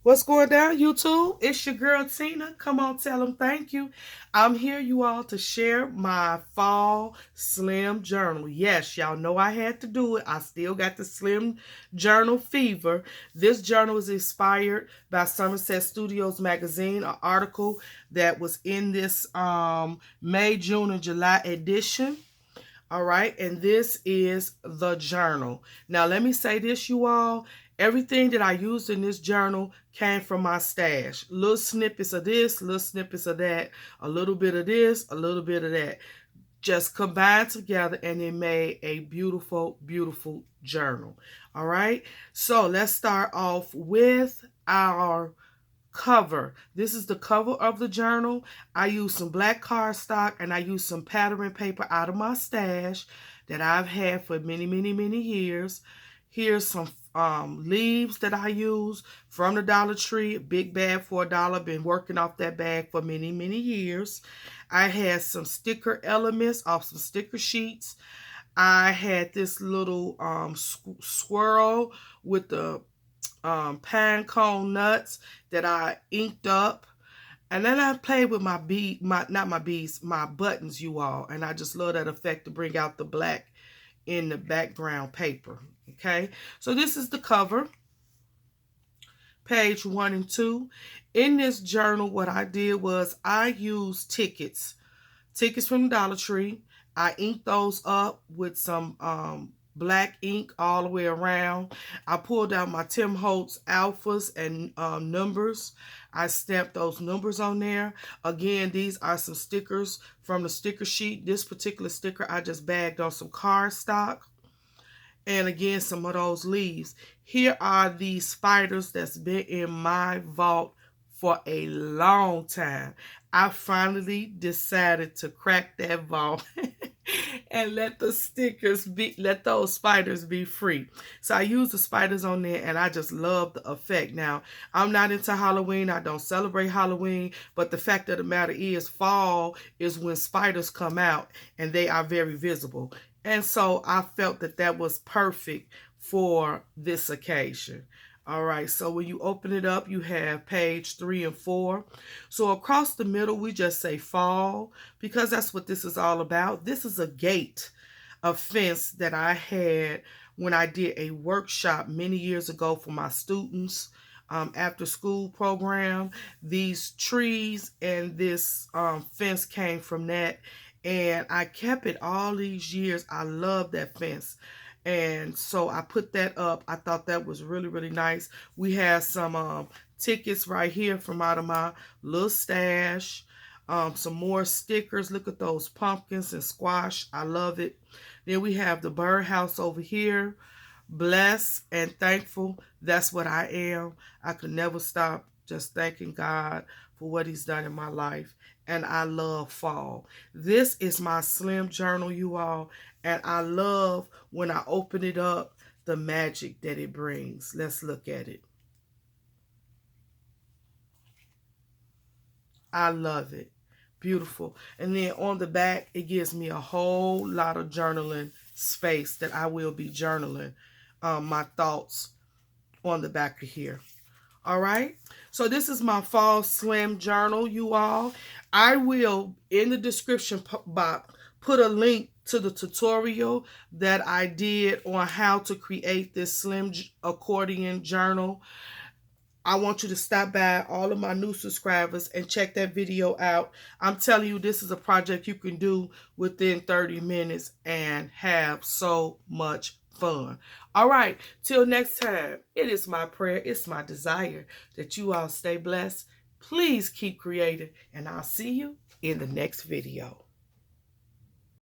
What's going down, YouTube? It's your girl Tina. Come on, tell them thank you. I'm here, you all, to share my fall slim journal. Yes, y'all know I had to do it. I still got the slim journal fever. This journal is inspired by Somerset Studios magazine, an article that was in this May, June, and July edition. All right, and this is the journal. Now, let me say this, you all. Everything that I used in this journal came from my stash. Little snippets of this, little snippets of that, a little bit of this, a little bit of that. Just combined together and it made a beautiful, beautiful journal. All right, so let's start off with our cover. This is the cover of the journal. I used some black cardstock and I used some pattern paper out of my stash that I've had for many, many, many years. Here's some leaves that I use from the Dollar Tree, big bag for $1. Been working off that bag for many, many years. I had some sticker elements off some sticker sheets. I had this little swirl with the pine cone nuts that I inked up. And then I played with my my buttons, you all. And I just love that effect to bring out the black in the background paper. Okay, so this is the cover, page 1 and 2. In this journal, what I did was I used tickets from the Dollar Tree. I inked those up with some black ink all the way around. I pulled out my Tim Holtz alphas and numbers. I stamped those numbers on there. Again, these are some stickers from the sticker sheet. This particular sticker I just bagged on some cardstock. And again, some of those leaves. Here are these spiders that's been in my vault for a long time. I finally decided to crack that vault and let those spiders be free. So I use the spiders on there and I just love the effect. Now, I'm not into Halloween. I don't celebrate Halloween, but the fact of the matter is fall is when spiders come out and they are very visible. And so I felt that that was perfect for this occasion. All right, so when you open it up, you have page 3 and 4. So across the middle, we just say fall because that's what this is all about. This is a gate, a fence that I had when I did a workshop many years ago for my students after school program. These trees and this fence came from that. And I kept it all these years. I love that fence. And so I put that up. I thought that was really, really nice. We have some tickets right here from out of my little stash. Some more stickers. Look at those pumpkins and squash. I love it. Then we have the birdhouse over here. Blessed and thankful. That's what I am. I could never stop just thanking God for what he's done in my life. And I love fall. This is my slim journal, you all. And I love when I open it up, the magic that it brings. Let's look at it. I love it. Beautiful. And then on the back, it gives me a whole lot of journaling space that I will be journaling my thoughts on the back of here. All right, so this is my fall slim journal, you all. I will, in the description box, put a link to the tutorial that I did on how to create this slim accordion journal. I want you to stop by, all of my new subscribers, and check that video out. I'm telling you, this is a project you can do within 30 minutes and have so much fun. All right, till next time, it is my prayer, it's my desire that you all stay blessed. Please keep creating, and I'll see you in the next video.